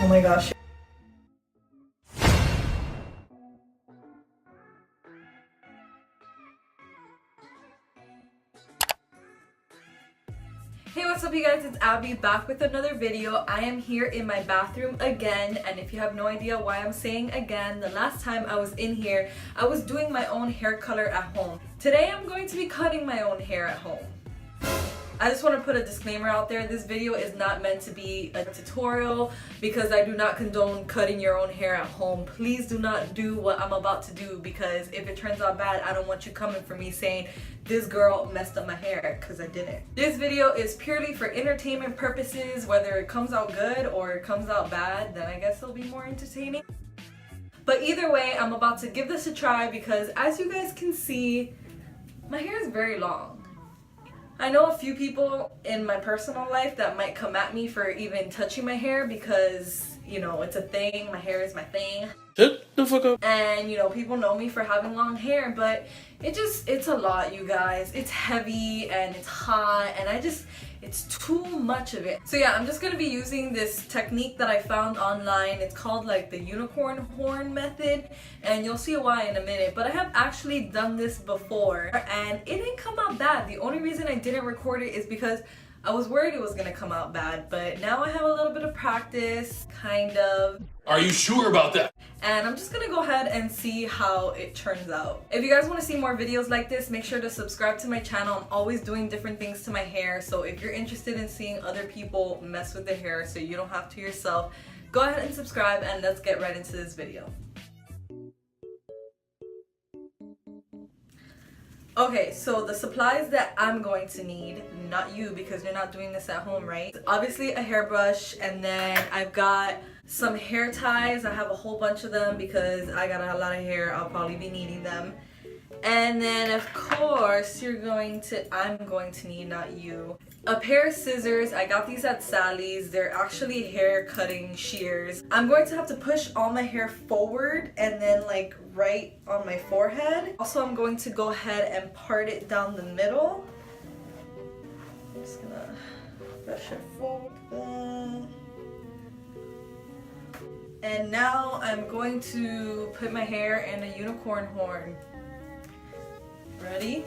Oh my gosh. Hey, what's up you guys, it's Abby back with another video. I am here in my bathroom again, and if you have no idea why I'm saying again, the last time I was in here, I was doing my own hair color at home. Today I'm going to be cutting my own hair at home. I just want to put a disclaimer out there. This video is not meant to be a tutorial because I do not condone cutting your own hair at home. Please do not do what I'm about to do, because if it turns out bad, I don't want you coming for me saying this girl messed up my hair, because I didn't. This video is purely for entertainment purposes. Whether it comes out good or it comes out bad, then I guess it'll be more entertaining. But either way, I'm about to give this a try because as you guys can see, my hair is very long. I know a few people in my personal life that might come at me for even touching my hair because, you know, it's a thing. My hair is my thing. Shut the fuck up. And, you know, people know me for having long hair, but it's a lot, you guys. It's heavy and it's hot and it's too much of it. So yeah, I'm just gonna be using this technique that I found online. It's called like the unicorn horn method, and you'll see why in a minute. But I have actually done this before and it didn't come out bad. The only reason I didn't record it is because I was worried it was gonna come out bad, but now I have a little bit of practice, kind of. Are you sure about that? And I'm just gonna go ahead and see how it turns out. If you guys want to see more videos like this, make sure to subscribe to my channel. I'm always doing different things to my hair, so if you're interested in seeing other people mess with their hair so you don't have to yourself, go ahead and subscribe, and let's get right into this video. Okay, so the supplies that I'm going to need, not you because you're not doing this at home, right? Obviously a hairbrush, and then I've got some hair ties. I have a whole bunch of them because I got a lot of hair. I'll probably be needing them. And then of course I'm going to need, not you, a pair of scissors. I got these at Sally's. They're actually hair cutting shears. I'm going to have to push all my hair forward and then like right on my forehead. Also, I'm going to go ahead and part it down the middle. I'm just gonna brush it forward. And now I'm going to put my hair in a unicorn horn. Ready?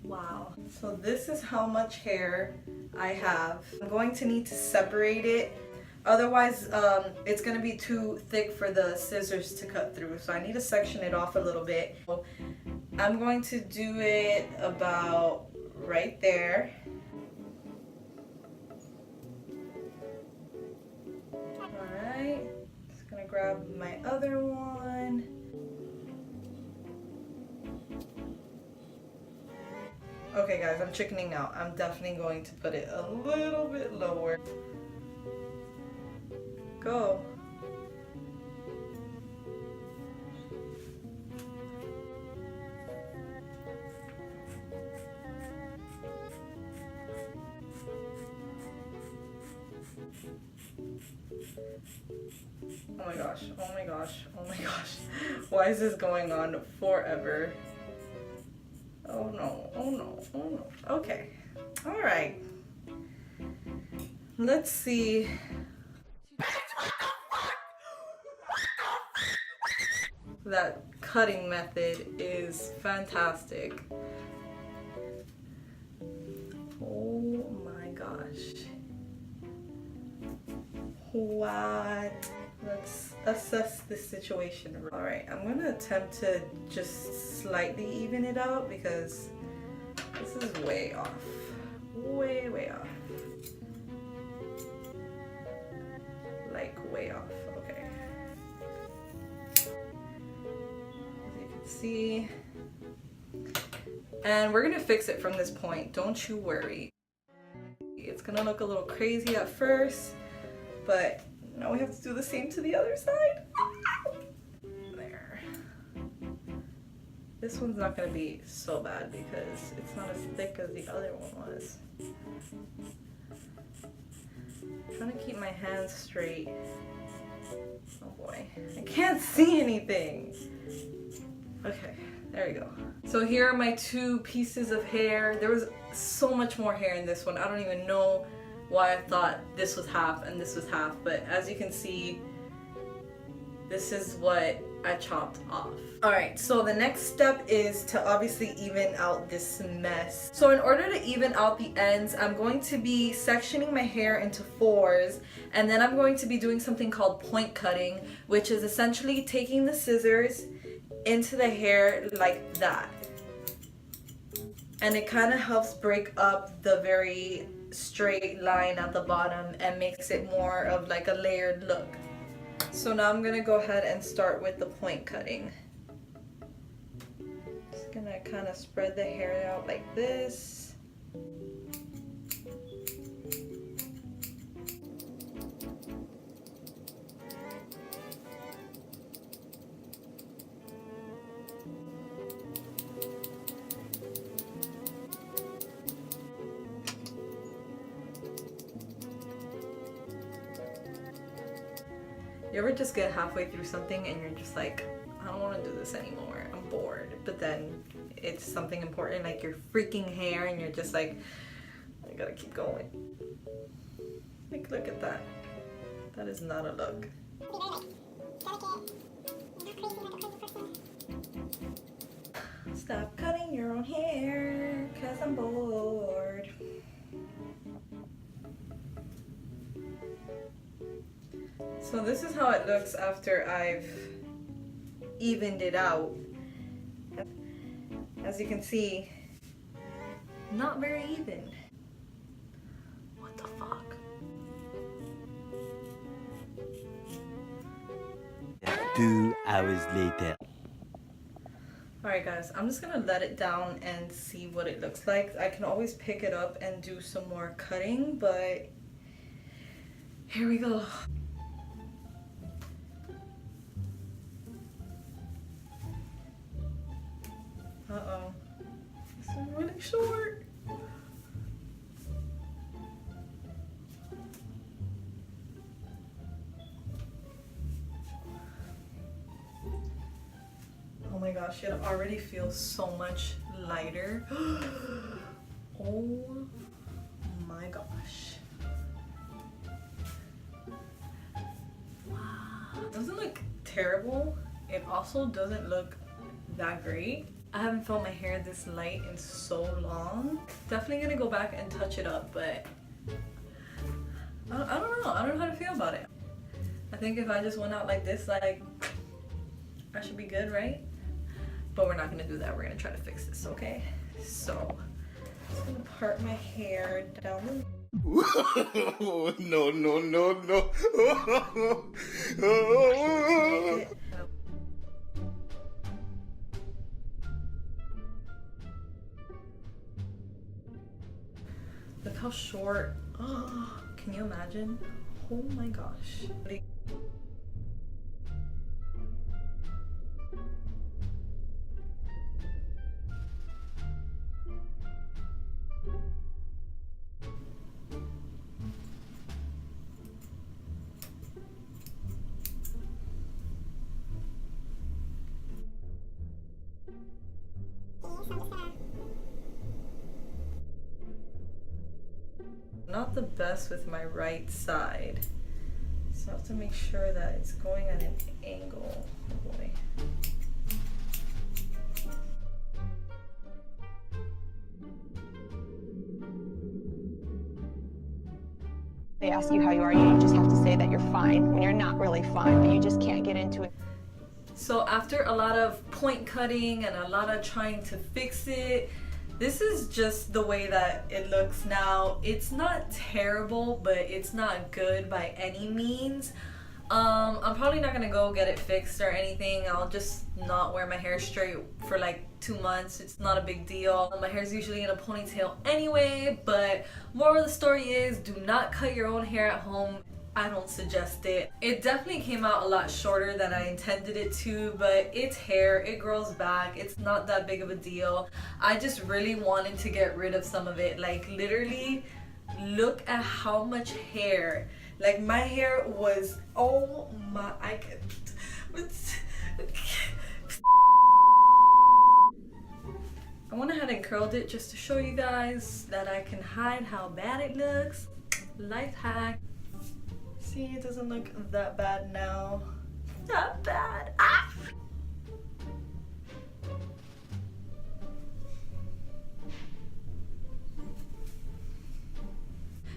Wow. So this is how much hair I have. I'm going to need to separate it. Otherwise, it's going to be too thick for the scissors to cut through. So I need to section it off a little bit. So I'm going to do it about right there. Alright. Just going to grab my other one. Okay guys, I'm chickening out. I'm definitely going to put it a little bit lower. Go. Oh my gosh, oh my gosh, oh my gosh. Why is this going on forever? Oh no, oh no, oh no. Okay. Alright. Let's see. That cutting method is fantastic. Oh my gosh. What? Let's assess this situation. Alright, I'm gonna attempt to just slightly even it out because this is way off. Way, way off. Like, way off. Okay. As you can see. And we're gonna fix it from this point. Don't you worry. It's gonna look a little crazy at first, but now we have to do the same to the other side. There. This one's not gonna be so bad because it's not as thick as the other one was. I'm trying to keep my hands straight. Oh boy, I can't see anything. Okay, There we go. So here are my 2 pieces of hair. There was so much more hair in this one. I don't even know why I thought this was half and this was half, but as you can see, this is what I chopped off. Alright, so the next step is to obviously even out this mess. So in order to even out the ends, I'm going to be sectioning my hair into 4s, and then I'm going to be doing something called point cutting, which is essentially taking the scissors into the hair like that. And it kind of helps break up the very straight line at the bottom and makes it more of like a layered look. So now I'm gonna go ahead and start with the point cutting. Just gonna kind of spread the hair out like this. You ever just get halfway through something and you're just like, I don't want to do this anymore, I'm bored. But then it's something important like your freaking hair and you're just like, I gotta keep going. Like, look at that. That is not a look. Stop cutting your own hair, cause I'm bored. So this is how it looks after I've evened it out. As you can see, not very even. What the fuck? 2 hours later. Alright guys, I'm just gonna let it down and see what it looks like. I can always pick it up and do some more cutting, but here we go. Uh-oh. This is really short. Oh my gosh, it already feels so much lighter. Oh my gosh. Wow. It doesn't look terrible. It also doesn't look that great. I haven't felt my hair this light in so long. Definitely gonna go back and touch it up, but I don't know. I don't know how to feel about it. I think if I just went out like this, like, I should be good, right? But we're not gonna do that. We're gonna try to fix this, okay? So, I'm just gonna part my hair down. No, no, no, no. Look how short. Oh, can you imagine? Oh my gosh. Not the best with my right side, so I have to make sure that it's going at an angle. Oh boy. They ask you how you are, you just have to say that you're fine when you're not really fine, but you just can't get into it. So after a lot of point cutting and a lot of trying to fix it, this is just the way that it looks now. It's not terrible, but it's not good by any means. I'm probably not gonna go get it fixed or anything. I'll just not wear my hair straight for like 2 months. It's not a big deal. My hair's usually in a ponytail anyway, but moral of the story is, do not cut your own hair at home. I don't suggest it. It definitely came out a lot shorter than I intended it to, but it's hair, it grows back, it's not that big of a deal. I just really wanted to get rid of some of it. Like, literally, look at how much hair. Like, my hair was, oh my, I went ahead and curled it just to show you guys that I can hide how bad it looks. Life hack. See, it doesn't look that bad now. Not bad. Ah!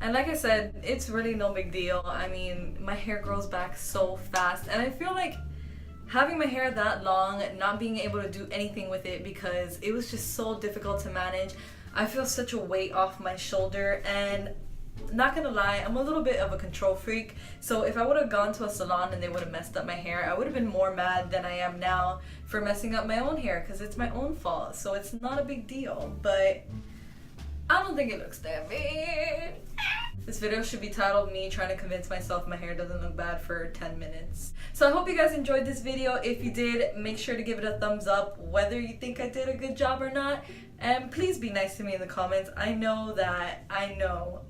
And like I said, it's really no big deal. I mean, my hair grows back so fast, and I feel like having my hair that long, not being able to do anything with it because it was just so difficult to manage, I feel such a weight off my shoulder. And not gonna lie, I'm a little bit of a control freak, so if I would have gone to a salon and they would have messed up my hair, I would have been more mad than I am now for messing up my own hair, because it's my own fault, so it's not a big deal. But I don't think it looks that bad. This video should be titled me trying to convince myself my hair doesn't look bad for 10 minutes. So I hope you guys enjoyed this video. If you did, make sure to give it a thumbs up whether you think I did a good job or not. And please be nice to me in the comments. I know that I know.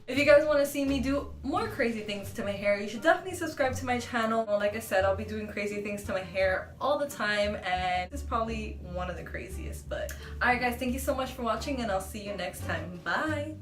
If you guys want to see me do more crazy things to my hair, you should definitely subscribe to my channel. Like I said, I'll be doing crazy things to my hair all the time, and this is probably one of the craziest. But alright guys, thank you so much for watching, and I'll see you next time. Bye!